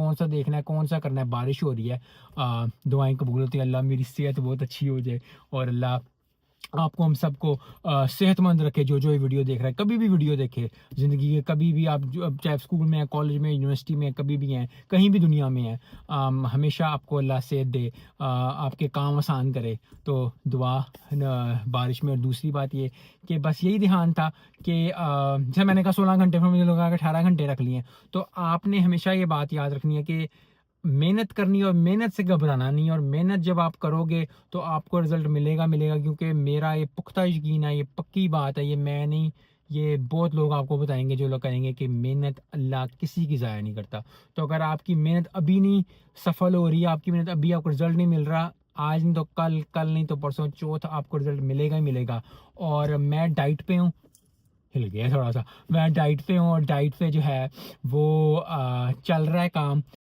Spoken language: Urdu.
کون سا دیکھنا ہے, کون سا کرنا ہے. بارش ہو رہی ہے, دعائیں قبول ہوتی ہیں, اللہ میری صحت بہت اچھی ہو جائے, اور اللہ آپ کو ہم سب کو صحت مند رکھے. جو یہ ویڈیو دیکھ رہا ہے, کبھی بھی ویڈیو دیکھے زندگی کے, کبھی بھی آپ چاہے اسکول میں ہیں, کالج میں, یونیورسٹی میں, کبھی بھی ہیں, کہیں بھی دنیا میں ہیں, ہمیشہ آپ کو اللہ صحت دے, آپ کے کام آسان کرے. تو دعا بارش میں. اور دوسری بات یہ کہ بس یہی دھیان تھا کہ جیسے میں نے کہا 16 گھنٹے, پھر مجھے لگا کہ 18 گھنٹے رکھ لیے. تو آپ نے ہمیشہ یہ بات یاد رکھنی ہے کہ محنت کرنی, اور محنت سے گھبرانا نہیں, اور محنت جب آپ کرو گے تو آپ کو رزلٹ ملے گا. کیونکہ میرا یہ پختہ یقین ہے, یہ پکی بات ہے, یہ میں نہیں, یہ بہت لوگ آپ کو بتائیں گے, جو لوگ کہیں گے کہ محنت اللہ کسی کی ضائع نہیں کرتا. تو اگر آپ کی محنت ابھی نہیں سفل ہو رہی ہے, آپ کی محنت ابھی آپ کو رزلٹ نہیں مل رہا, آج نہیں تو کل نہیں تو پرسوں چوتھ آپ کو رزلٹ ملے گا ہی ملے گا. اور میں ڈائٹ پہ ہوں, ہل گیا تھوڑا سا, میں ڈائٹ پہ ہوں, اور ڈائٹ پہ جو ہے وہ چل رہا ہے کام.